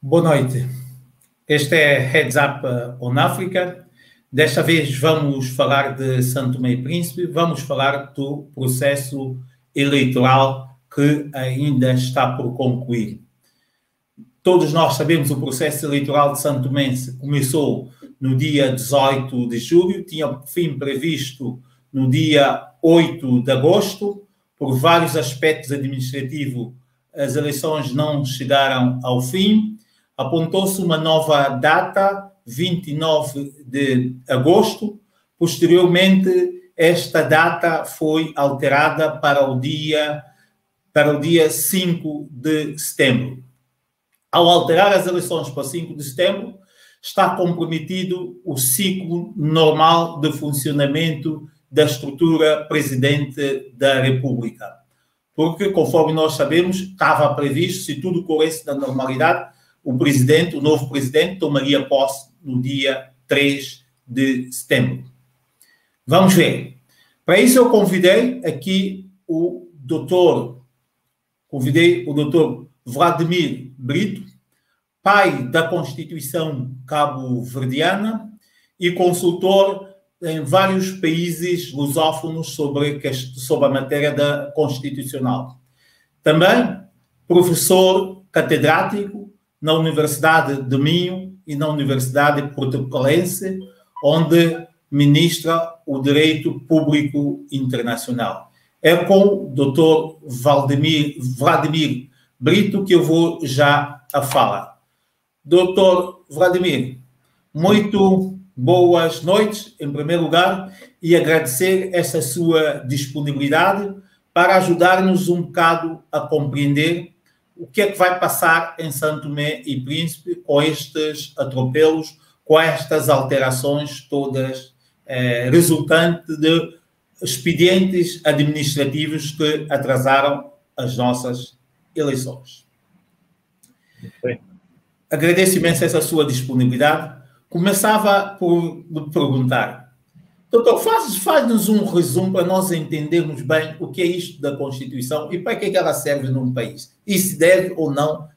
Boa noite. Este é Heads Up on África. Desta vez vamos falar de São Tomé e Príncipe, vamos falar do processo eleitoral que ainda está por concluir. Todos nós sabemos que o processo eleitoral de São Tomé começou no dia 18 de julho, tinha fim previsto no dia 8 de agosto. Por vários aspectos administrativos, as eleições não chegaram ao fim. Apontou-se uma nova data, 29 de agosto. Posteriormente, esta data foi alterada para o dia 5 de setembro. Ao alterar as eleições para 5 de setembro, está comprometido o ciclo normal de funcionamento da estrutura presidente da República. Porque, conforme nós sabemos, estava previsto, se tudo corresse na normalidade, o novo presidente, tomaria posse no dia 3 de setembro. Vamos ver. Para isso eu convidei aqui o doutor Vladimir Brito, pai da Constituição cabo-verdiana e consultor em vários países lusófonos sobre a matéria da constitucional. Também professor catedrático na Universidade de Minho e na Universidade Portucalense, onde ministra o Direito Público Internacional. É com o Dr. Vladimir Brito que eu vou já a fala. Dr. Vladimir, muito boas noites, em primeiro lugar, e agradecer essa sua disponibilidade para ajudar-nos um bocado a compreender o que é que vai passar em São Tomé e Príncipe com estes atropelos, com estas alterações todas resultantes de expedientes administrativos que atrasaram as nossas eleições. Agradeço imenso essa sua disponibilidade. Começava por lhe perguntar, doutor, faz-nos um resumo para nós entendermos bem o que é isto da Constituição e para que é que ela serve num país. E se deve ou não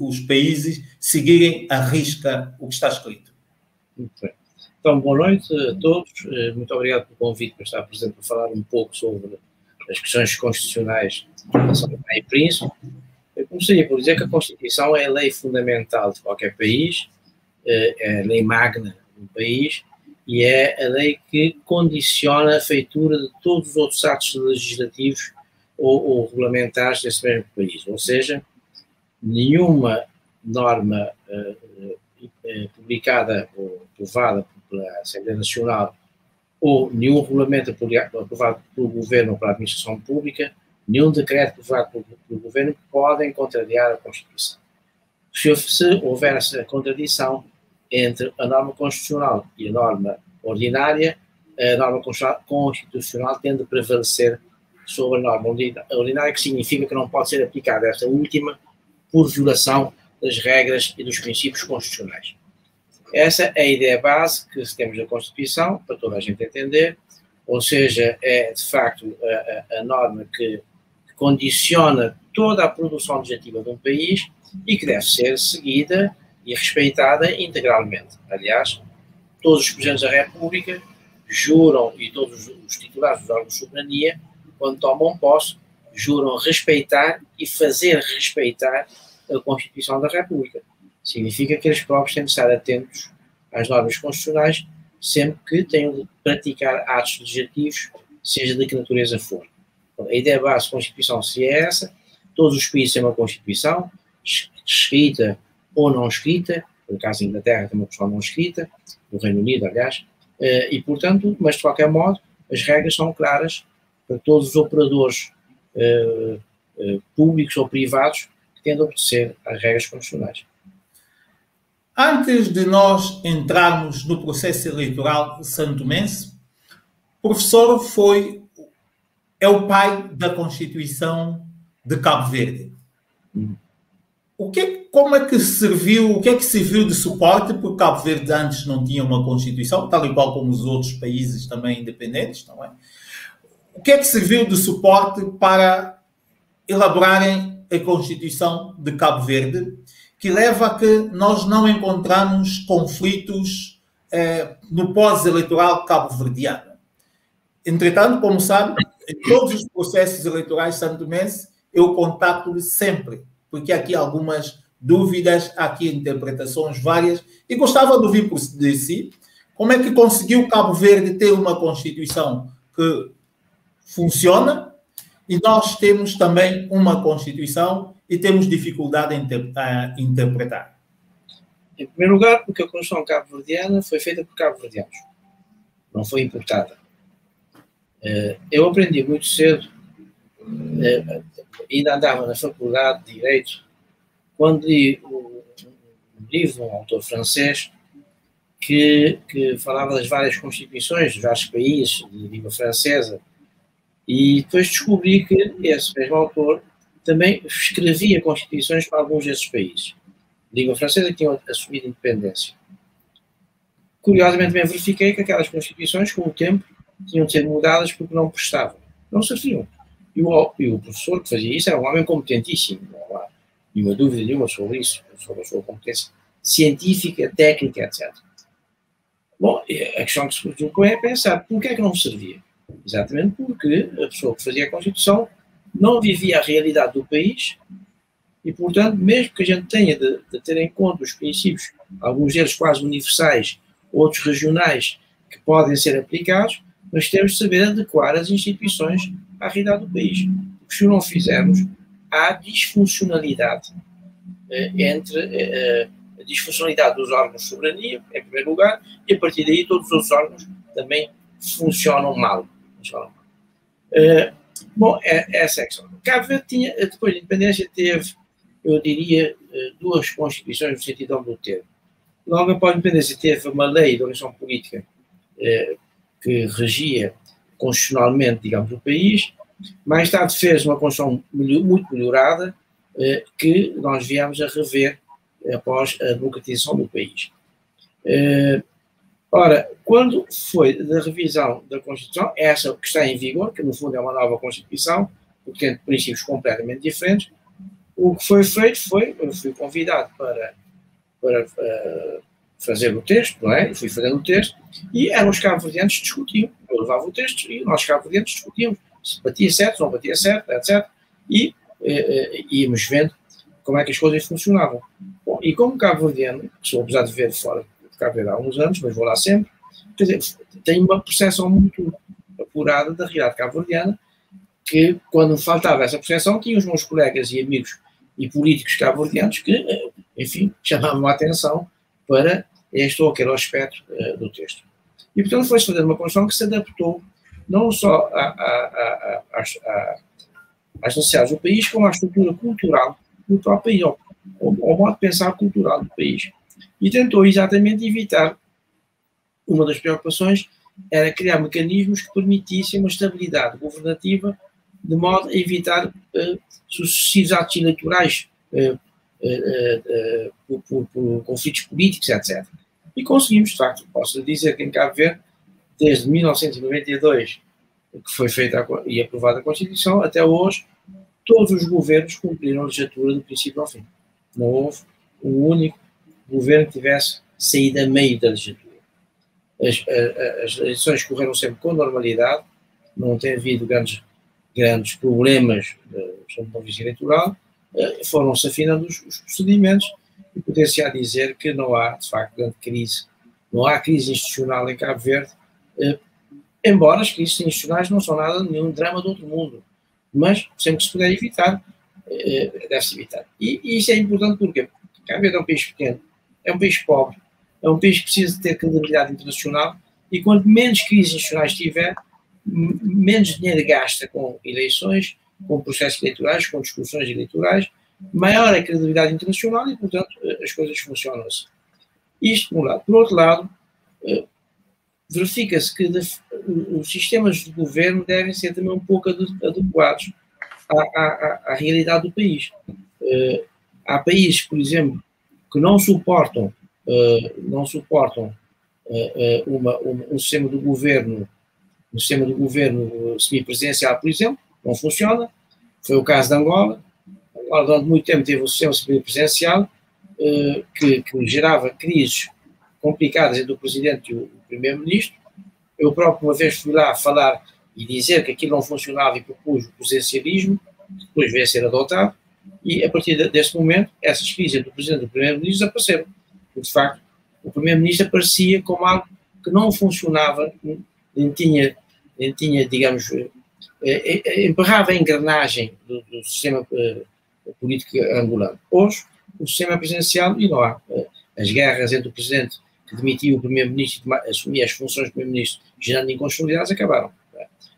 os países seguirem à risca o que está escrito. Muito bem. Então, boa noite a todos. Muito obrigado pelo convite para estar presente para falar um pouco sobre as questões constitucionais de São Tomé e Príncipe. Eu começaria por dizer que a Constituição é a lei fundamental de qualquer país, é a lei magna do país e é a lei que condiciona a feitura de todos os outros atos legislativos ou regulamentares desse mesmo país. Ou seja, nenhuma norma publicada ou aprovada pela Assembleia Nacional ou nenhum regulamento aprovado pelo Governo ou pela Administração Pública, nenhum decreto aprovado pelo Governo podem contrariar a Constituição. Se houver essa contradição entre a norma constitucional e a norma ordinária, a norma constitucional tende a prevalecer sobre a norma ordinária, que significa que não pode ser aplicada esta última por violação das regras e dos princípios constitucionais. Essa é a ideia base que temos da Constituição, para toda a gente entender, ou seja, é de facto a norma que condiciona toda a produção legislativa de um país e que deve ser seguida e respeitada integralmente. Aliás, todos os Presidentes da República juram, e todos os titulares dos órgãos de soberania, quando tomam posse, juram respeitar e fazer respeitar a Constituição da República. Significa que eles próprios têm de estar atentos às normas constitucionais sempre que tenham de praticar atos legislativos, seja de que natureza for. A ideia base da Constituição seria essa. Todos os países têm uma Constituição, escrita ou não escrita, no caso da Inglaterra tem uma Constituição não escrita, no Reino Unido, aliás, e portanto, mas de qualquer modo, as regras são claras para todos os operadores públicos ou privados que têm de obedecer às regras constitucionais. Antes de nós entrarmos no processo eleitoral santomense, o professor é o pai da Constituição de Cabo Verde. Como é que serviu, o que é que serviu de suporte, porque Cabo Verde antes não tinha uma Constituição, tal e qual como os outros países também independentes, não é? O que é que serviu de suporte para elaborarem a Constituição de Cabo Verde que leva a que nós não encontramos conflitos no pós-eleitoral cabo-verdiano. Entretanto, como sabe, em todos os processos eleitorais santomenses, eu contacto-lhe sempre, porque há aqui algumas dúvidas, há aqui interpretações várias, e gostava de ouvir de si como é que conseguiu Cabo Verde ter uma Constituição que funciona e nós temos também uma Constituição e temos dificuldade a interpretar. Em primeiro lugar, porque a Constituição cabo-verdiana foi feita por cabo-verdianos, não foi importada. Eu aprendi muito cedo, ainda andava na faculdade de Direito, quando li um livro de um autor francês que falava das várias constituições dos vários países de língua francesa, e depois descobri que esse mesmo autor também escrevia constituições para alguns desses países de língua francesa que tinham assumido independência. Curiosamente, também verifiquei que aquelas constituições, com o tempo, tinham de ser mudadas porque não prestavam, não serviam. E o professor que fazia isso era um homem competentíssimo, não há nenhuma dúvida nenhuma sobre isso, sobre a sua competência científica, técnica, etc. Bom, a questão que se colocou é pensar, por que é que não servia? Exatamente porque a pessoa que fazia a Constituição não vivia a realidade do país e, portanto, mesmo que a gente tenha de ter em conta os princípios, alguns deles quase universais, outros regionais, que podem ser aplicados, nós temos de saber adequar as instituições à realidade do país. Porque se não fizermos, há disfuncionalidade entre a disfuncionalidade dos órgãos de soberania, em primeiro lugar, e a partir daí todos os outros órgãos também funcionam mal. Bom, essa é a questão. Cabo Verde tinha, depois da independência, teve, eu diria, duas constituições no sentido amplo do termo. Logo após a independência teve uma lei de organização política que regia constitucionalmente, digamos, o país. Mais tarde fez uma Constituição muito melhorada que nós viemos a rever após a democratização do país. Ora, quando foi da revisão da Constituição, essa que está em vigor, que no fundo é uma nova Constituição, porque tem princípios completamente diferentes, o que foi feito foi, eu fui convidado para fazer o texto, não é? Eu fui fazendo o texto, e eram os cabo-verdianos que discutiam. Eu levava o texto e nós cabo-verdianos discutíamos se batia certo, se não batia certo, etc. E íamos vendo como é que as coisas funcionavam. Bom, e como cabo-verdiano, sou apesar de ver fora de Cabo Verde há uns anos, mas vou lá sempre, quer dizer, tenho uma percepção muito apurada da realidade cabo-verdiana, que quando faltava essa percepção, tinha os meus colegas e amigos e políticos cabo-verdianos que, enfim, chamavam a atenção para este ou aquele aspecto do texto. E, portanto, foi-se fazer uma Constituição que se adaptou não só às necessidades do país, como à estrutura cultural do próprio país, ao modo de pensar cultural do país. E tentou exatamente evitar, uma das preocupações era criar mecanismos que permitissem uma estabilidade governativa, de modo a evitar sucessivos atos eleitorais por conflitos políticos, etc. E conseguimos, de facto, posso dizer que em Cabo Verde, desde 1992, que foi feita e aprovada a Constituição, até hoje, todos os governos cumpriram a legislatura do princípio ao fim. Não houve um único governo que tivesse saído a meio da legislatura. As eleições correram sempre com normalidade, não tem havido grandes problemas sobre o ponto de vista eleitoral, foram-se afinando os procedimentos e poder-se-á dizer que não há, de facto, grande crise, não há crise institucional em Cabo Verde, embora as crises institucionais não são nada, nenhum drama do outro mundo, mas sempre que se puder evitar, deve-se evitar. E isso é importante porque Cabo Verde é um país pequeno, é um país pobre, é um país que precisa de ter credibilidade internacional e quanto menos crises institucionais tiver, menos dinheiro gasta com eleições, com processos eleitorais, com discussões eleitorais, maior a credibilidade internacional e, portanto, as coisas funcionam assim. Isto, por um lado. Por outro lado, verifica-se que os sistemas de governo devem ser também um pouco adequados à realidade do país. Há países, por exemplo, que não suportam um sistema de governo, semipresidencial, por exemplo, não funciona. Foi o caso de Angola. Angola, durante muito tempo, teve um sistema semipresidencial que gerava crises complicadas entre o Presidente e o Primeiro-Ministro. Eu próprio uma vez fui lá falar e dizer que aquilo não funcionava e propus o presencialismo, que depois veio a ser adotado, e a partir desse momento, essas crises entre o Presidente e o Primeiro-Ministro desapareceram. Porque, de facto, o Primeiro-Ministro aparecia como algo que não funcionava, nem tinha digamos, emperrava a engrenagem do sistema político angolano. Hoje, o sistema é presidencial e não há. As guerras entre o Presidente que demitiu o Primeiro-Ministro e assumia as funções do Primeiro-Ministro, gerando inconstitucionalidades, acabaram.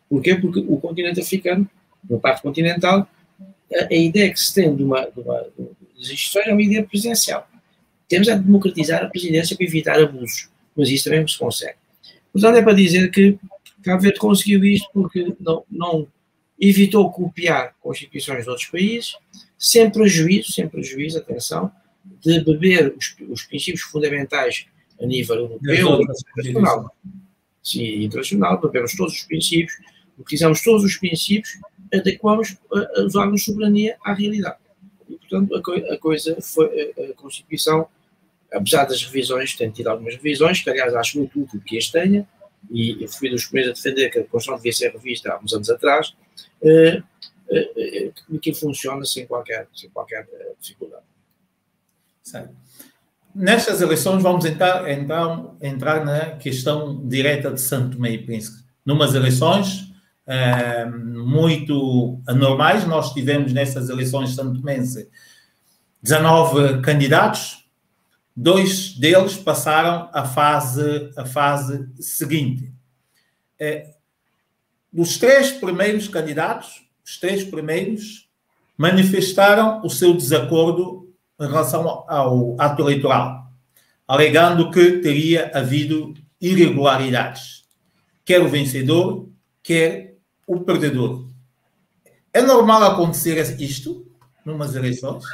Porquê? Porque o continente africano, na parte continental, a ideia que se tem das instituições é uma ideia presidencial. Temos a democratizar a presidência para evitar abusos, mas isso também se consegue. Portanto, é para dizer que Cabo Verde conseguiu isto porque não evitou copiar constituições de outros países, sem prejuízo, atenção, de beber os princípios fundamentais a nível europeu e internacional. Sim, internacional, bebemos todos os princípios, utilizamos todos os princípios, adequamos os órgãos de soberania à realidade. E, portanto, a coisa foi a Constituição, apesar das revisões, tem tido algumas revisões, que aliás acho muito útil que as tenha, e eu fui dos primeiros a defender que a Constituição devia ser revista há uns anos atrás, que funciona sem qualquer dificuldade. Certo. Nestas eleições vamos entrar na questão direta de Santo Tomé e Príncipe. Numas eleições muito anormais, nós tivemos nessas eleições santomense 19 candidatos, 2 deles passaram a fase seguinte. Dos 3 primeiros candidatos, os 3 primeiros manifestaram o seu desacordo em relação ao ato eleitoral, alegando que teria havido irregularidades, quer o vencedor, quer o perdedor. É normal acontecer isto numas eleições?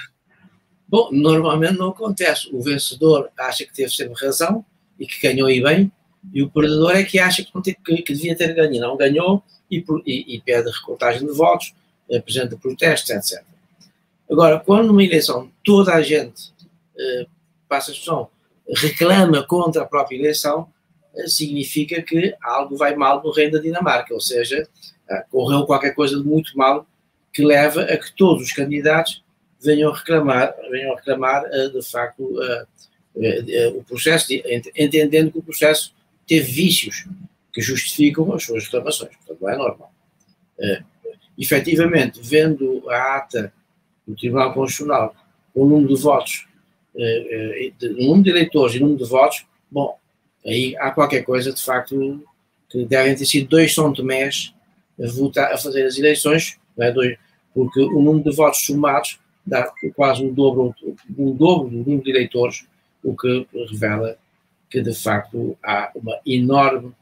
Bom, normalmente não acontece. O vencedor acha que teve sempre razão e que ganhou e bem, e o perdedor é que acha que devia ter ganho e não ganhou e pede recontagem de votos, apresenta protestos, etc. Agora, quando numa eleição toda a gente, passa a expressão, reclama contra a própria eleição, significa que algo vai mal no reino da Dinamarca, ou seja, correu qualquer coisa de muito mal que leva a que todos os candidatos venham a reclamar de facto o processo, entendendo que o processo teve vícios que justificam as suas reclamações, portanto não é normal. Efetivamente, vendo a ata do Tribunal Constitucional com o número de votos, número de eleitores e número de votos, bom, aí há qualquer coisa de facto que devem ter sido 2 São Tomés a fazer as eleições, não é? Porque o número de votos somados dá quase o dobro do número de eleitores, o que revela que de facto há uma enorme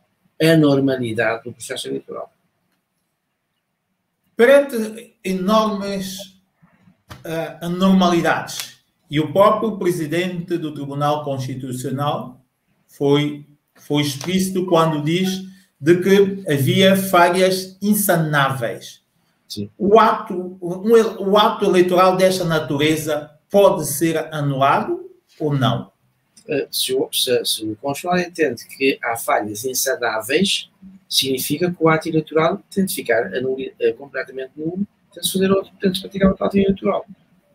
anormalidade do processo eleitoral. Perante enormes anormalidades, e o próprio presidente do Tribunal Constitucional foi explícito quando diz de que havia falhas insanáveis. Sim. O ato eleitoral desta natureza pode ser anulado ou não? Se o Constitucional entende que há falhas insanáveis, significa que o ato eleitoral tem de ficar completamente nulo, tem de praticar o ato eleitoral.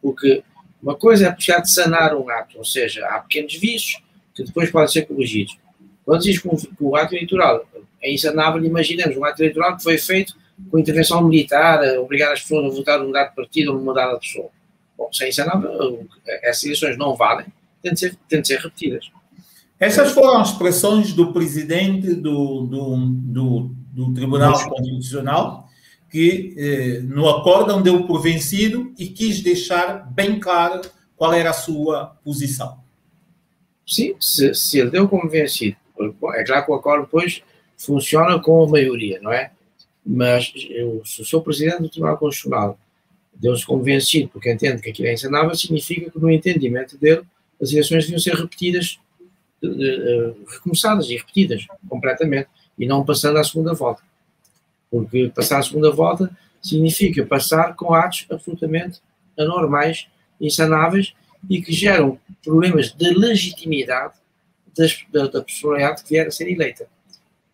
Porque uma coisa é precisar de sanar um ato, ou seja, há pequenos vícios que depois podem ser corrigidos. Quando diz que o ato eleitoral é insanável, imaginemos um ato eleitoral que foi feito com intervenção militar, obrigar as pessoas a votar num dado partido ou numa dada pessoa. Bom, se é insanável, essas eleições não valem, têm de ser repetidas. Essas foram as expressões do presidente do Tribunal Constitucional, que no acórdão deu por vencido e quis deixar bem claro qual era a sua posição. Sim, se ele deu como vencido, é claro que o acórdão depois funciona com a maioria, não é? Mas se o seu presidente do Tribunal Constitucional deu-se como vencido porque entende que aquilo é insanável, significa que no entendimento dele as eleições deviam ser repetidas, recomeçadas e repetidas completamente, e não passando à segunda volta. Porque passar à segunda volta significa passar com atos absolutamente anormais, insanáveis, e que geram problemas de legitimidade da personalidade que vier a ser eleita.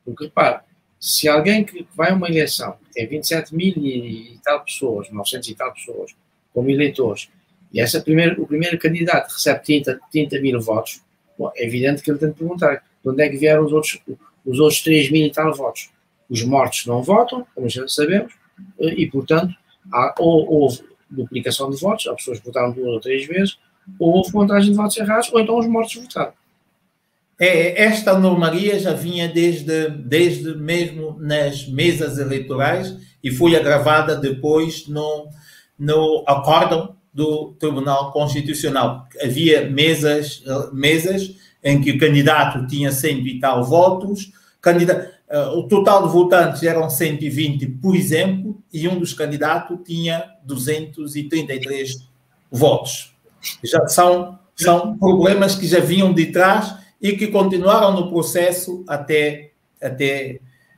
Porque, repara, se alguém que vai a uma eleição, que tem 27 mil e tal pessoas, 900 e tal pessoas, como eleitores, e o primeiro candidato recebe 30 mil votos, bom, é evidente que ele tem de perguntar de onde é que vieram os outros 3 mil e tal votos. Os mortos não votam, como já sabemos, e, portanto, houve duplicação de votos, há pessoas que votaram 2 ou 3 vezes, ou houve contagem de votos errados, ou então os mortos votaram. Esta anomalia já vinha desde mesmo nas mesas eleitorais e foi agravada depois no acórdão do Tribunal Constitucional. Havia mesas em que o candidato tinha 100 e tal votos, o total de votantes eram 120, por exemplo, e um dos candidatos tinha 233 votos. Já são problemas que já vinham de trás e que continuaram no processo até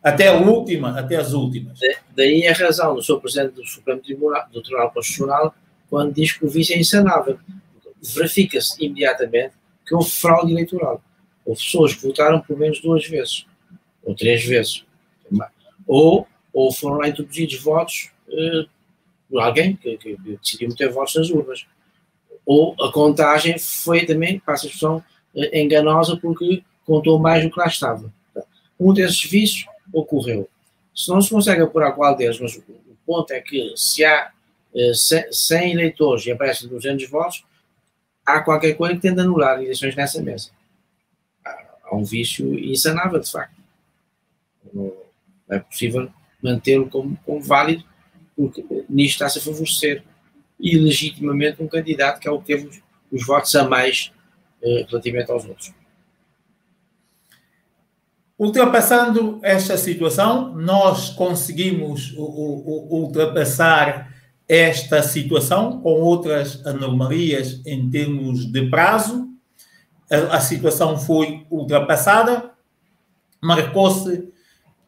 as últimas. Daí a razão do Sr. Presidente do Supremo Tribunal Constitucional quando diz que o vice é insanável. Verifica-se imediatamente que houve fraude eleitoral. Houve pessoas que votaram por menos 2 vezes, ou 3 vezes, ou foram lá introduzidos votos por alguém que decidiu meter votos nas urnas. Ou a contagem foi também, passa a expressão, enganosa porque contou mais do que lá estava. Um desses vícios ocorreu. Se não se consegue apurar qual deles, mas o ponto é que se há 100 eleitores e aparecem 200 votos, há qualquer coisa que tende a anular eleições nessa mesa. Há um vício insanável, de facto. Não é possível mantê-lo como válido, porque nisto está-se a favorecer ilegitimamente um candidato que é o que teve os votos a mais relativamente aos outros. Ultrapassando esta situação, nós conseguimos ultrapassar esta situação com outras anomalias em termos de prazo. A situação foi ultrapassada, marcou-se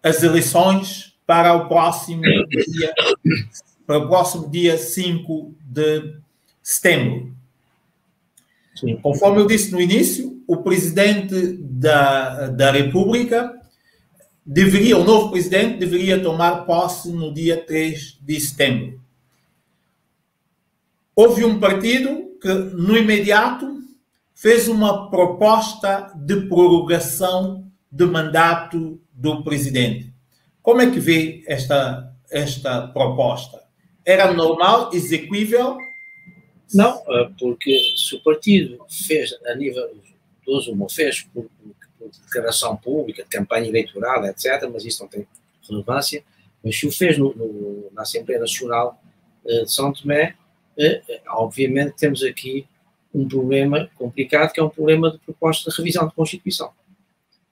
as eleições para o próximo dia 5 de setembro. Sim. Conforme eu disse no início, o presidente da República o novo presidente deveria tomar posse no dia 3 de setembro. Houve um partido que, no imediato, fez uma proposta de prorrogação do mandato do presidente. Como é que vê esta proposta? Era normal, execuível? Não, porque se o partido fez a nível fez por declaração pública, de campanha eleitoral, etc., mas isso não tem relevância, mas se o fez na Assembleia Nacional de São Tomé, obviamente temos aqui um problema complicado, que é um problema de proposta de revisão de Constituição.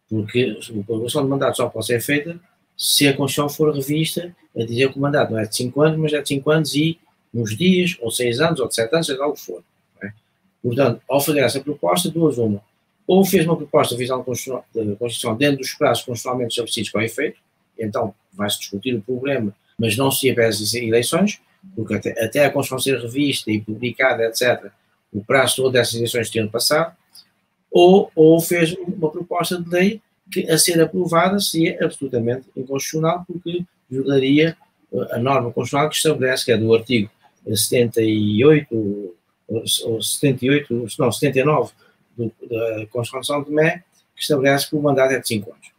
Porque a prorrogação de mandato só pode ser feita se a Constituição for revista, a dizer que o mandato não é de 5 anos, mas é de 5 anos e uns dias, ou 6 anos, ou de 7 anos, seja lá o que for. É? Portanto, ao fazer essa proposta, uma. Ou fez uma proposta de revisão da Constituição dentro dos prazos constitucionalmente estabelecidos com efeito, então vai-se discutir o problema, mas não se impede as eleições, porque até a Constituição ser revista e publicada, etc., o prazo todo dessas eleições tinha passado, ou fez uma proposta de lei que, a ser aprovada, seria absolutamente inconstitucional, porque violaria a norma constitucional que estabelece, que é do artigo 79 da Constituição de São Tomé, que estabelece que o mandato é de 5 anos.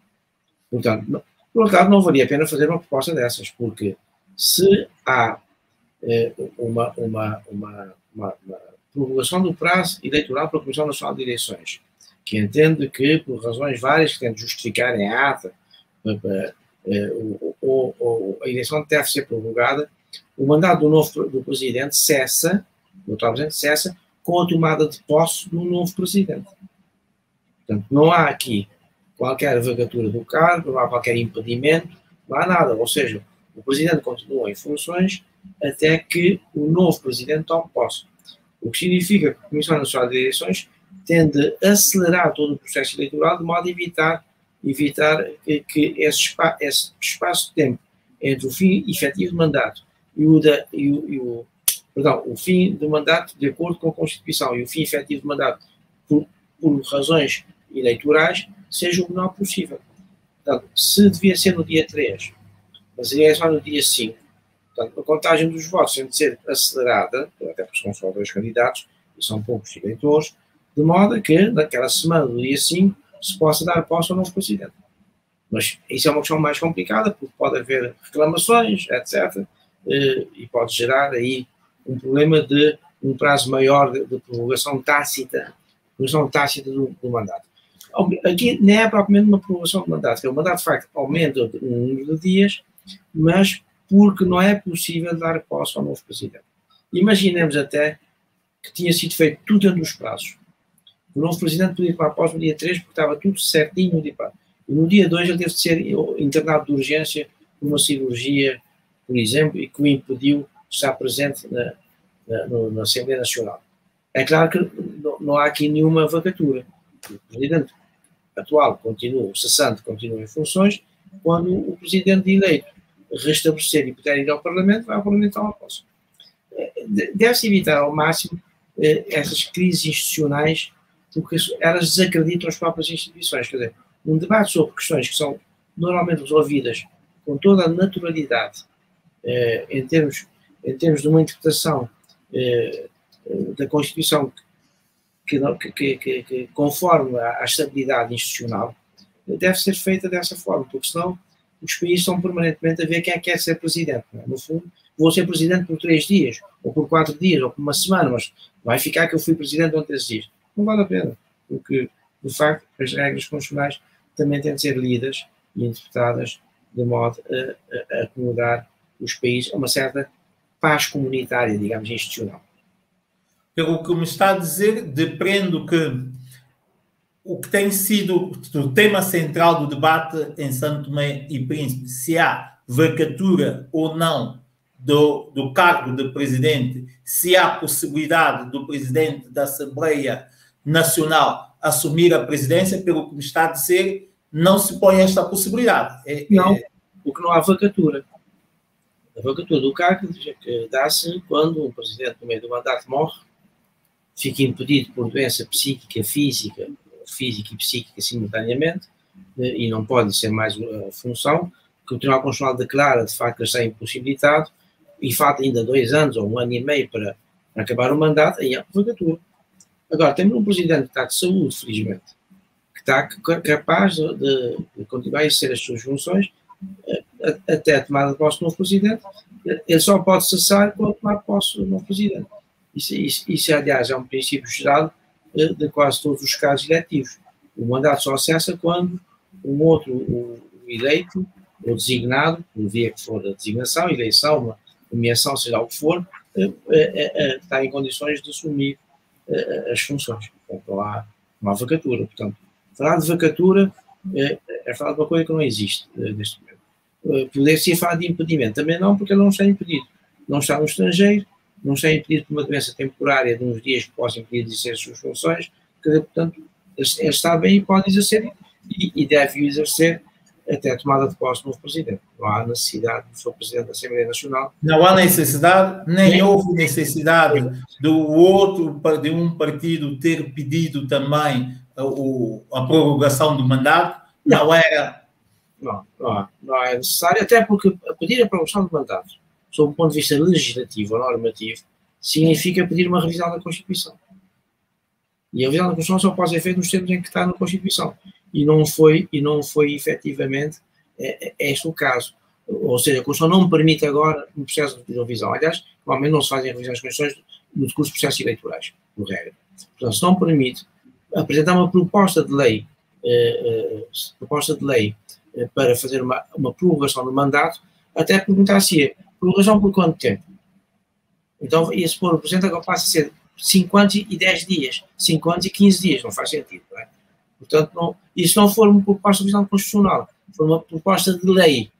Portanto, por outro lado, não valia a pena fazer uma proposta dessas, porque se há uma prorrogação do prazo eleitoral pela Comissão Nacional de Eleições, que entende que, por razões várias que tem de justificar em ata, a eleição deve ser prorrogada, o mandato do presidente cessa, do atual presidente cessa, com a tomada de posse do novo presidente. Portanto, não há aqui qualquer vagatura do cargo, não há qualquer impedimento, não há nada. Ou seja, o presidente continua em funções até que o novo presidente tome posse. O que significa que a Comissão Nacional de Eleições tende a acelerar todo o processo eleitoral de modo a evitar que esse espaço de tempo entre o fim efetivo do mandato e perdão, o fim do mandato de acordo com a Constituição e o fim efetivo do mandato por razões eleitorais seja o menor possível. Portanto, se devia ser no dia 3, mas é só no dia 5, portanto, a contagem dos votos tem de ser acelerada, até porque são só 2 candidatos e são poucos eleitores, de modo que naquela semana do dia 5 se possa dar posse ao novo presidente. Mas isso é uma questão mais complicada, porque pode haver reclamações, etc., e pode gerar aí um problema de um prazo maior de prorrogação tácita do mandato. Aqui não é propriamente uma prorrogação do mandato, o mandato de facto aumenta o número de dias, mas porque não é possível dar posse ao novo presidente. Imaginemos até que tinha sido feito tudo dentro dos prazos. O novo presidente podia tomar posse no dia 3 porque estava tudo certinho no dia 4. E no dia 2 ele teve de ser internado de urgência por uma cirurgia, por exemplo, e que o impediu de estar presente na Assembleia Nacional. É claro que não há aqui nenhuma vacatura. O presidente atual continua, o cessante continua em funções, quando o presidente eleito restabelecer e puder ir ao Parlamento, vai ao Parlamento tomar posse. Deve-se evitar ao máximo essas crises institucionais, porque elas desacreditam as próprias instituições. Quer dizer, um debate sobre questões que são normalmente resolvidas com toda a naturalidade, em termos de uma interpretação da Constituição que conforme à estabilidade institucional, deve ser feita dessa forma, porque senão os países estão permanentemente a ver quem é que quer ser presidente. Não é? No fundo, vou ser presidente por 3 dias, ou por 4 dias, ou por uma semana, mas vai ficar que eu fui presidente durante 3 dias. Não vale a pena, porque, de facto, as regras constitucionais também têm de ser lidas e interpretadas de modo a acomodar os países a uma certa paz comunitária, digamos, institucional. Pelo que me está a dizer, depreendo que o que tem sido o tema central do debate em São Tomé e Príncipe, se há vacatura ou não do cargo de presidente, se há possibilidade do presidente da Assembleia Nacional assumir a presidência, pelo que me está a dizer, não se põe esta possibilidade. Não, porque não há vacatura. A vacatura do cargo dá-se quando o presidente, no meio do mandato, morre, fica impedido por doença psíquica, física e psíquica simultaneamente, e não pode ser mais a função, que o Tribunal Constitucional declara, de facto, que está impossibilitado, e falta ainda 2 anos ou 1 ano e meio para acabar o mandato, aí há vacatura. Agora, temos um presidente que está de saúde, felizmente, que está capaz de continuar a exercer as suas funções até a tomada de posse do novo presidente. Ele só pode cessar quando tomar posse do novo presidente. Isso, aliás, é um princípio geral de quase todos os casos eletivos. O mandato só cessa quando um outro, o eleito, ou designado, por via que for a designação, eleição, uma nomeação, seja o que for, está em condições de assumir as funções. Portanto, não há vacatura. Portanto, falar de vacatura é falar de uma coisa que não existe neste momento. Poder-se falar de impedimento também não, porque ele não está impedido. Não está no estrangeiro, não está impedido por uma doença temporária de uns dias que possa impedir de exercer as suas funções, portanto, ele está bem e pode exercer e deve exercer até a tomada de posse do novo presidente. Não há necessidade do seu presidente da Assembleia Nacional. Não há necessidade, nem houve necessidade de um partido ter pedido também a prorrogação do mandato. Não era. Não é necessário, até porque pedir a prorrogação do mandato, sob o ponto de vista legislativo ou normativo, significa pedir uma revisão da Constituição. E a revisão da Constituição só pode ser feita nos termos em que está na Constituição. E não foi efetivamente este o caso. Ou seja, a Constituição não permite agora um processo de revisão. Aliás, normalmente não se fazem revisões de Constituições no decurso de processos eleitorais, por regra. Portanto, se não permite apresentar uma proposta de lei para fazer uma prorrogação do mandato, até perguntar-se prorrogação por quanto tempo? Então, ia-se pôr o Presidente, agora passa a ser 5 anos e 10 dias, 5 anos e 15 dias, não faz sentido, não é? Portanto, e se não for uma proposta de revisão constitucional, for uma proposta de lei,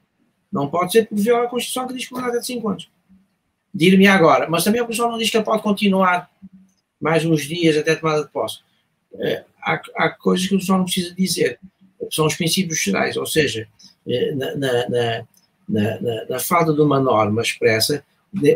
não pode ser por violar a Constituição que diz que o mandato é de 5 anos. Dir-me agora, mas também a Constituição não diz que ele pode continuar mais uns dias até a tomada de posse. Há coisas que a Constituição não precisa dizer, são os princípios gerais, ou seja, na falta de uma norma expressa,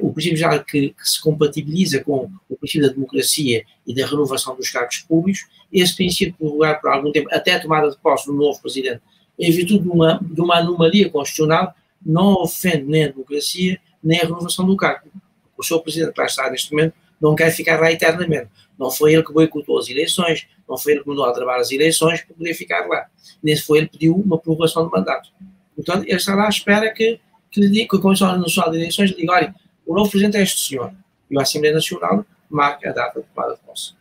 o princípio geral que se compatibiliza com o princípio da democracia e da renovação dos cargos públicos, esse princípio prorrogar por algum tempo, até a tomada de posse do novo presidente, em virtude de uma anomalia constitucional, não ofende nem a democracia, nem a renovação do cargo. O seu presidente que lá está neste momento não quer ficar lá eternamente. Não foi ele que boicotou as eleições, não foi ele que mandou a travar as eleições para poder ficar lá. Nem foi ele que pediu uma prorrogação de mandato. Portanto, ele está lá à espera que a Comissão Nacional de Eleições lhe diga, olha, o novo presidente é este senhor. E a Assembleia Nacional marca a data de tomada de posse.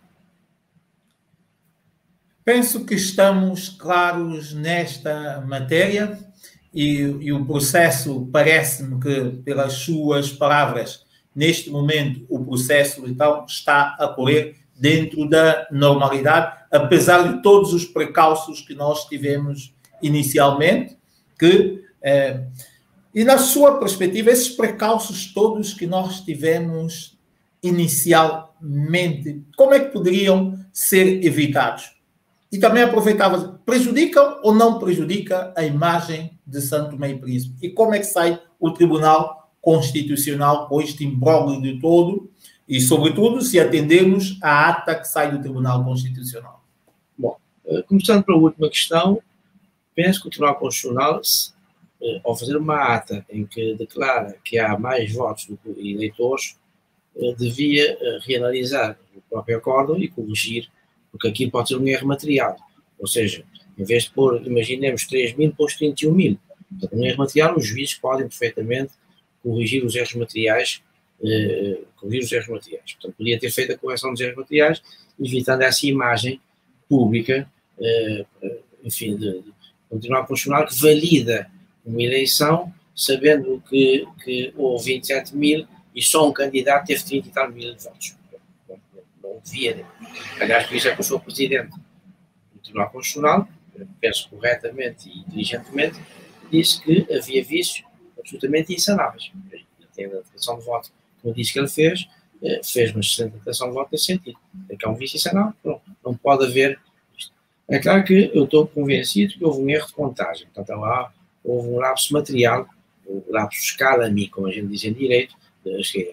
Penso que estamos claros nesta matéria e o processo, parece-me que, pelas suas palavras, neste momento o processo então está a correr dentro da normalidade, apesar de todos os precalços que nós tivemos inicialmente, e na sua perspectiva, esses precalços todos que nós tivemos inicialmente, como é que poderiam ser evitados? E também aproveitava, prejudicam ou não prejudica a imagem de São Tomé e Príncipe? E como é que sai o Tribunal Constitucional com este imbróglio de todo? E, sobretudo, se atendermos à ata que sai do Tribunal Constitucional. Bom, começando pela última questão, penso que o Tribunal Constitucional, ao fazer uma ata em que declara que há mais votos do que eleitores, devia reanalisar o próprio acórdão e corrigir, porque aqui pode ser um erro material. Ou seja, em vez de pôr, imaginemos, 3.000, pôs 31.000. Portanto, um erro material, os juízes podem perfeitamente corrigir os erros materiais. Portanto, podia ter feito a correção dos erros materiais, evitando essa imagem pública, enfim, do Tribunal Constitucional que valida uma eleição sabendo que houve 27.000 e só um candidato teve 30 e tal mil votos. Não devia. Aliás, por isso é que o seu presidente do Tribunal Constitucional, penso corretamente e inteligentemente, disse que havia vícios absolutamente insanáveis. Tem a declaração de voto, como disse que ele fez uma excelente declaração de voto nesse sentido. É que é um vício insanável, pronto, não pode haver isto. É claro que eu estou convencido que houve um erro de contagem. Portanto, lá houve um lapso material, um lapso scalami, como a gente diz em direito,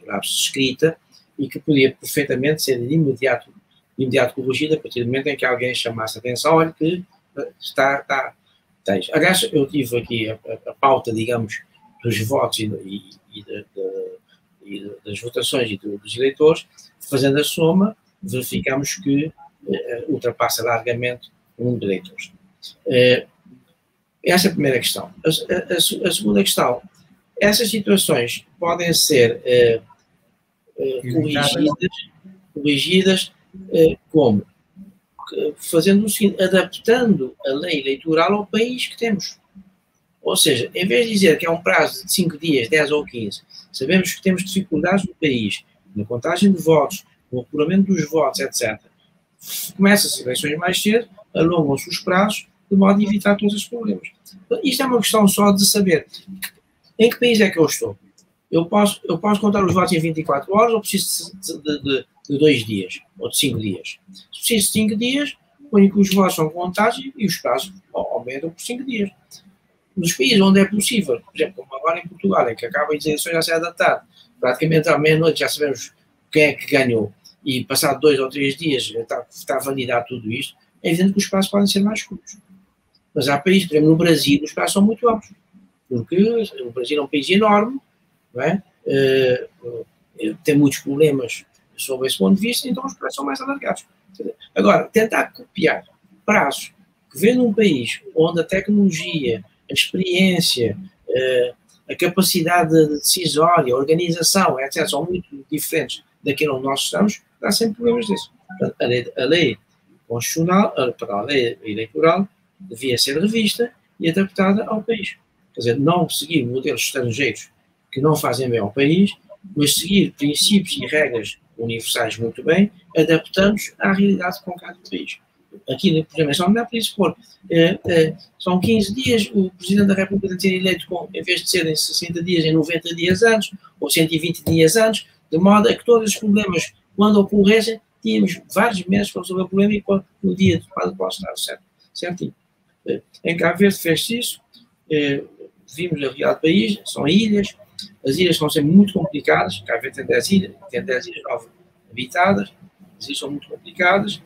lapso de escrita, e que podia perfeitamente ser de imediato corrigido a partir do momento em que alguém chamasse a atenção, olha que está. Aliás, eu tive aqui a pauta, digamos, dos votos e das votações e dos eleitores, fazendo a soma, verificamos que ultrapassa largamente o número de eleitores. Essa é a primeira questão. A segunda questão, essas situações podem ser corrigidas como? Fazendo o seguinte, adaptando a lei eleitoral ao país que temos. Ou seja, em vez de dizer que é um prazo de 5 dias, 10 ou 15, sabemos que temos dificuldades no país, na contagem de votos, no apuramento dos votos, etc. Começam-se as eleições mais cedo, alongam-se os prazos, de modo a evitar todos esses problemas. Isto é uma questão só de saber em que país é que eu estou. Eu posso contar os votos em 24 horas ou preciso de 2 dias, ou de 5 dias. Se preciso de 5 dias, ponho que os votos são contados e os prazos aumentam por 5 dias. Nos países onde é possível, por exemplo, como agora em Portugal, em que acabam as eleições já se adaptar, praticamente à meia-noite já sabemos quem é que ganhou, e passado 2 ou 3 dias está a validar tudo isto, é evidente que os prazos podem ser mais curtos. Mas há países, por exemplo, no Brasil, os prazos são muito amplos, porque o Brasil é um país enorme, não é? Tem muitos problemas sob esse ponto de vista, então os prazos são mais alargados. Agora, tentar copiar prazos que vem num país onde a tecnologia, a experiência, a capacidade decisória, a organização, etc., são muito diferentes daquilo onde nós estamos, dá sempre problemas desses. A lei constitucional, a lei eleitoral, devia ser revista e adaptada ao país. Quer dizer, não seguir modelos estrangeiros que não fazem bem ao país, mas seguir princípios e regras universais muito bem, adaptando-os à realidade concreta do país. Aqui, por exemplo, não é por isso pôr. São 15 dias, o Presidente da República tem de ser eleito, em vez de serem 60 dias, em 90 dias antes, ou 120 dias antes, de modo a que todos os problemas, quando ocorressem, tínhamos vários meses para resolver o problema e no dia de tomada posso estar certinho. Em Cabo Verde fez-se isso, vimos a realidade do país, são ilhas, As ilhas estão sempre muito complicadas, Cabo Verde tem 10 ilhas novas habitadas, as ilhas são muito complicadas.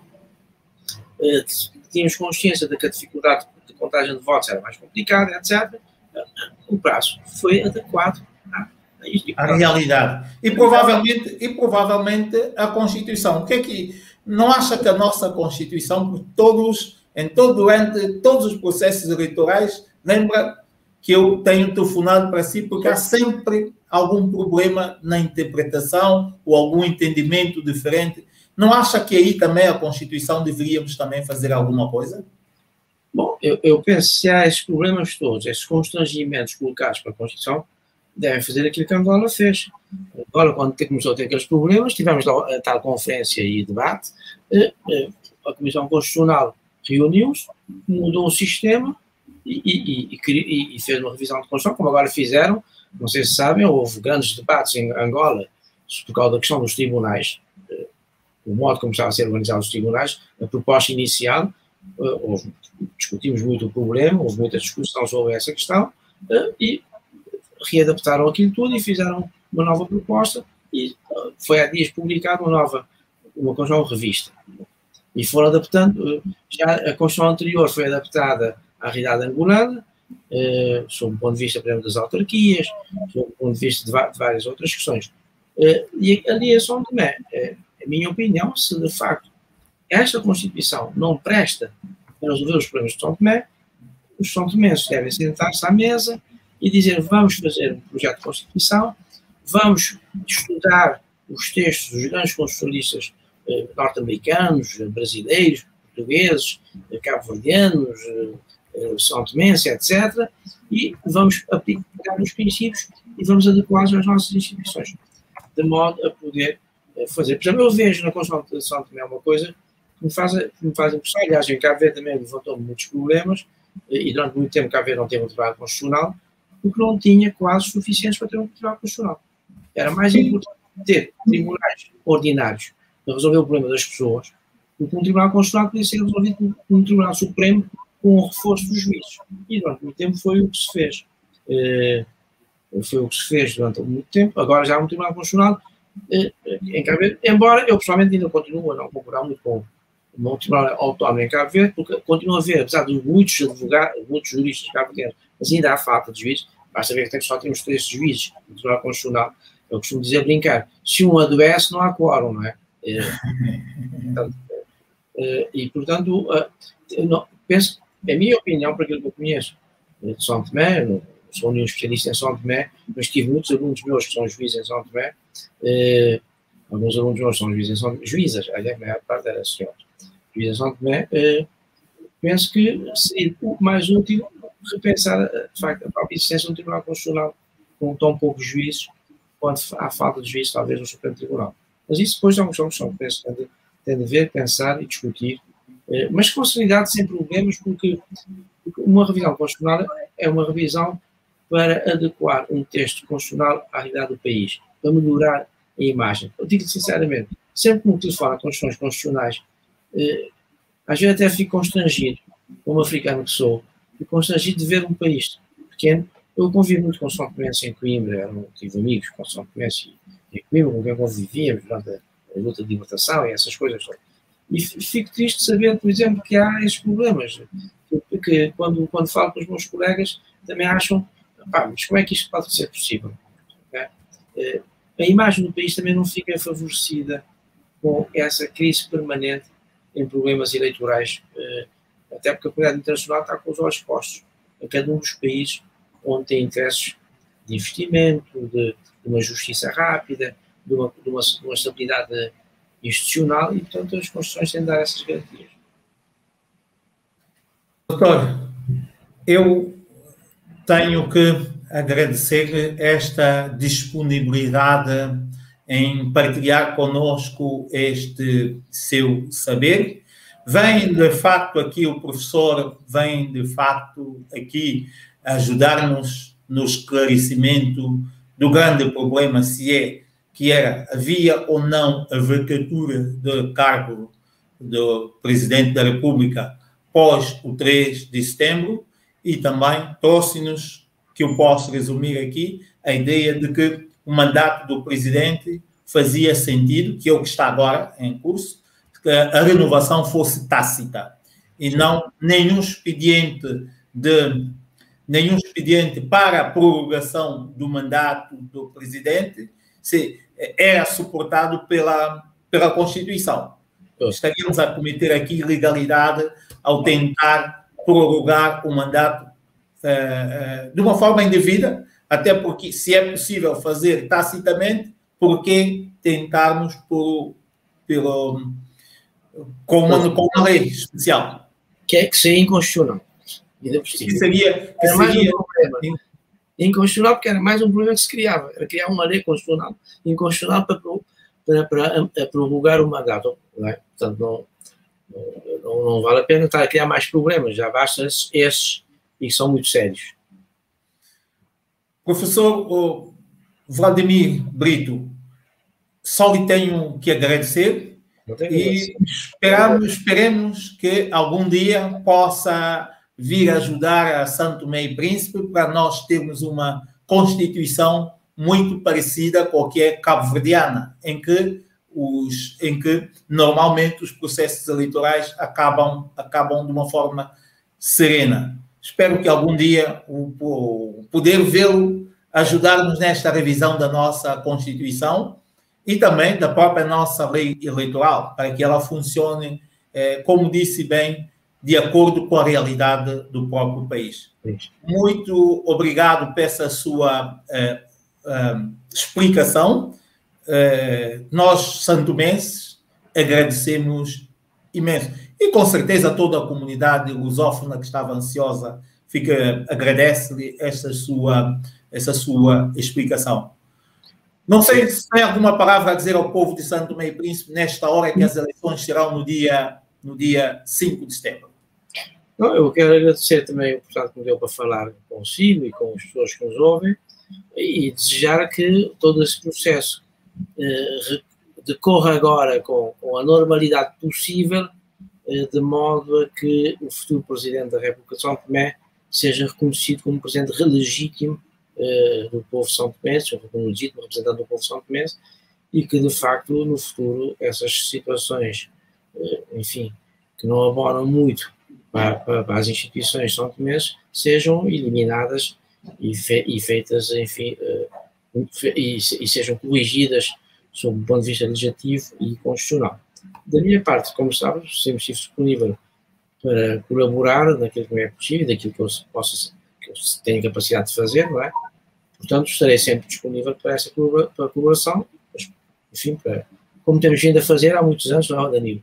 Tínhamos consciência de que a dificuldade de contagem de votos era mais complicada, etc. O prazo foi adequado à realidade. E provavelmente a Constituição. O que é que não acha que a nossa Constituição, durante todos os processos eleitorais, lembra que eu tenho telefonado para si, porque há sempre algum problema na interpretação ou algum entendimento diferente. Não acha que aí também a Constituição deveríamos também fazer alguma coisa? Bom, eu penso que se há esses problemas todos, esses constrangimentos colocados para a Constituição, devem fazer aquilo que a Angola fez. Agora, quando começou a ter aqueles problemas, tivemos a tal conferência e debate, a Comissão Constitucional reuniu-se, mudou o sistema e fez uma revisão de Constituição, como agora fizeram. Não sei se sabem, houve grandes debates em Angola por causa da questão dos tribunais, o modo como estavam a ser organizados os tribunais. A proposta inicial, discutimos muito o problema, houve muita discussão sobre essa questão, e readaptaram aquilo tudo e fizeram uma nova proposta, e foi há dias publicada uma Constituição revista. E foram adaptando, já a Constituição anterior foi adaptada à realidade angolana, sob o ponto de vista, por exemplo, das autarquias, sob o ponto de vista de várias outras questões. E ali é São Tomé, a minha opinião, se de facto esta Constituição não presta para resolver os problemas de São Tomé, os são tomenses devem sentar-se à mesa e dizer: vamos fazer um projeto de Constituição, vamos estudar os textos dos grandes constitucionalistas norte-americanos, brasileiros, portugueses, cabo-verdianos, são tomenses, etc., e vamos aplicar os princípios e vamos adequá-los às nossas instituições, de modo a poder fazer. Por exemplo, eu vejo na Constituição de São Tomé uma coisa que me faz impressão. Aliás, em Cabo Verde também levantou muitos problemas, e durante muito tempo Cabo Verde não teve um trabalho constitucional, porque não tinha quase suficientes para ter um trabalho constitucional. Era mais importante ter tribunais ordinários para resolver o problema das pessoas, do que um tribunal constitucional podia ser resolvido por um tribunal supremo com o reforço dos juízes. E durante muito tempo foi o que se fez. Foi o que se fez durante muito tempo. Agora já há um tribunal constitucional em Cabo Verde, embora eu pessoalmente ainda continuo a não concordar muito com o Tribunal Autónomo em Cabo Verde, porque continua a haver, apesar de muitos advogados, muitos juristas cabo-verdianos, mas ainda há falta de juízes. Basta ver que só temos 3 juízes no Tribunal Constitucional. Eu costumo dizer, brincar, se um adoece não há quórum, não é? Portanto, penso, é a minha opinião, para aquilo que eu conheço de São Tomé, não sou nenhum especialista em São Tomé, mas tive muitos alunos meus que são juízes em São Tomé, alguns alunos meus são juízes em São Tomé, juízas, aliás, a maior parte era senhores, juízes em São Tomé. Penso que seria mais útil repensar, de facto, a própria existência do Tribunal Constitucional com tão poucos juízes, quando há falta de juízes, talvez, no Supremo Tribunal. Mas isso depois é uma questão que penso que tem de ver, pensar e discutir, mas com seriedade, sem problemas, porque uma revisão constitucional é uma revisão para adequar um texto constitucional à realidade do país, para melhorar a imagem. Eu digo sinceramente, sempre que me telefona a questões constitucionais, às vezes até fico constrangido, como africano que sou, fico constrangido de ver um país pequeno. Eu convivo muito com São Tomé em Coimbra, tive amigos com São Tomé em Coimbra, com quem convivíamos durante a luta de libertação e essas coisas. E fico triste de saber, por exemplo, que há esses problemas, que quando falo com os meus colegas também acham, mas como é que isto pode ser possível? A imagem do país também não fica favorecida com essa crise permanente em problemas eleitorais, até porque a comunidade internacional está com os olhos postos a cada um dos países onde tem interesses de investimento, de uma justiça rápida, de uma estabilidade institucional, e, portanto, as constituições têm de dar essas garantias. Doutor, eu tenho que agradecer esta disponibilidade em partilhar conosco este seu saber. Vem, de facto, aqui o professor, vem, de facto, aqui ajudar-nos no esclarecimento do grande problema, havia ou não a vacatura do cargo do Presidente da República pós o 3 de setembro, e também trouxe-nos que eu posso resumir aqui, a ideia de que o mandato do presidente fazia sentido, que é o que está agora em curso, que a renovação fosse tácita e não nenhum expediente para a prorrogação do mandato do presidente era suportado pela Constituição. Estaríamos a cometer aqui ilegalidade ao tentar prorrogar o mandato de uma forma indevida, até porque, se é possível fazer tacitamente, por que tentarmos com uma lei especial? Que seria inconstitucional. Que seria um inconstitucional, porque era mais um problema que se criava. Era criar uma lei constitucional inconstitucional para prorrogar o mandato. Não é? Portanto, não vale a pena estar a criar mais problemas, já basta esses e são muito sérios. Professor Vladimir Brito, só lhe tenho que agradecer e esperemos que algum dia possa vir ajudar a São Tomé e Príncipe para nós termos uma Constituição muito parecida com a que é cabo-verdiana, em que normalmente os processos eleitorais acabam de uma forma serena. Espero que algum dia poder vê-lo ajudar-nos nesta revisão da nossa Constituição e também da própria nossa lei eleitoral, para que ela funcione, como disse bem, de acordo com a realidade do próprio país. Muito obrigado por essa sua explicação. Nós, santomenses, agradecemos imenso. E com certeza toda a comunidade lusófona que estava ansiosa agradece-lhe essa sua explicação. Não sei se tem alguma palavra a dizer ao povo de São Tomé e Príncipe nesta hora que as eleições serão no dia 5 de setembro. Não, eu quero agradecer também o oportunidade que me deu para falar consigo e com as pessoas que nos ouvem e desejar que todo esse processo decorra agora com a normalidade possível, de modo a que o futuro Presidente da República de São Tomé seja reconhecido como Presidente legítimo do povo são tomense, um legítimo representante do povo são tomense, e que de facto no futuro essas situações, enfim, que não abonam muito para as instituições são tomenses sejam eliminadas e feitas, enfim, e sejam corrigidas sob o ponto de vista legislativo e constitucional. Da minha parte, como sabes, sempre estive disponível para colaborar naquilo que me é possível, daquilo que eu tenho capacidade de fazer, não é? Portanto, estarei sempre disponível para essa colaboração, mas, enfim, como temos vindo a fazer há muitos anos, não é, Danilo?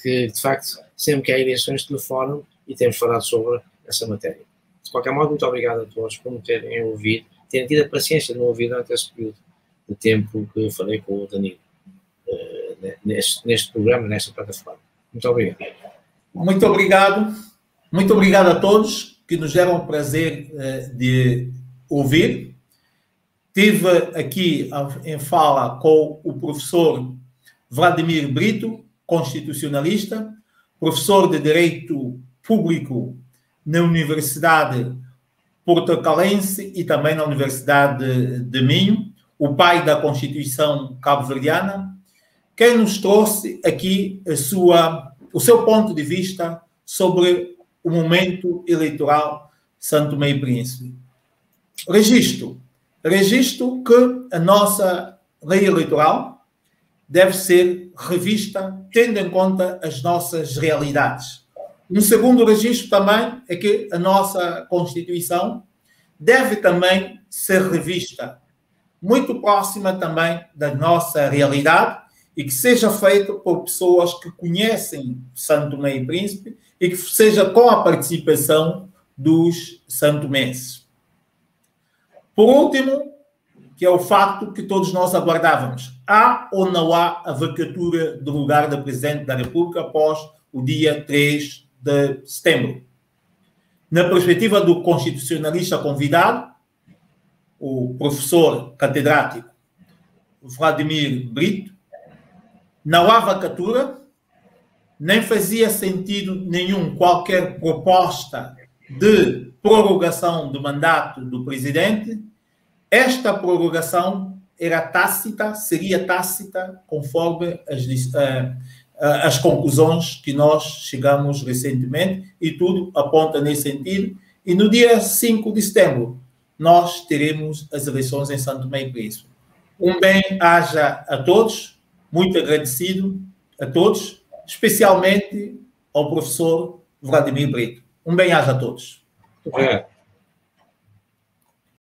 Que, de facto, sempre que há eleições, telefonam e temos falado sobre essa matéria. De qualquer modo, muito obrigado a todos por me terem ouvido, terem tido a paciência de me ouvir durante esse período de tempo que eu falei com o Danilo neste programa, nesta plataforma. Muito obrigado. Muito obrigado. Muito obrigado a todos que nos deram o prazer de ouvir. Tive aqui em fala com o professor Vladimir Brito, constitucionalista, professor de Direito Público na Universidade Portucalense e também na Universidade de Minho, o pai da Constituição cabo-verdiana, quem nos trouxe aqui o seu ponto de vista sobre o momento eleitoral São Tomé e Príncipe. Registro que a nossa lei eleitoral deve ser revista tendo em conta as nossas realidades. Um segundo registro também é que a nossa Constituição deve também ser revista muito próxima também da nossa realidade e que seja feito por pessoas que conhecem São Tomé e Príncipe e que seja com a participação dos santomenses. Por último, que é o facto que todos nós aguardávamos. Há ou não há a vacatura do lugar da Presidente da República após o dia 3 de setembro? Na perspectiva do constitucionalista convidado, o professor catedrático Vladimir Brito, não há vacatura, nem fazia sentido nenhum qualquer proposta de prorrogação do mandato do presidente. Esta prorrogação era tácita, seria tácita, conforme as conclusões que nós chegamos recentemente, e tudo aponta nesse sentido. E no dia 5 de setembro, nós teremos as eleições em São Tomé e Príncipe. Um bem-aja a todos, muito agradecido a todos, especialmente ao professor Vladimir Brito. Um bem-aja a todos. É.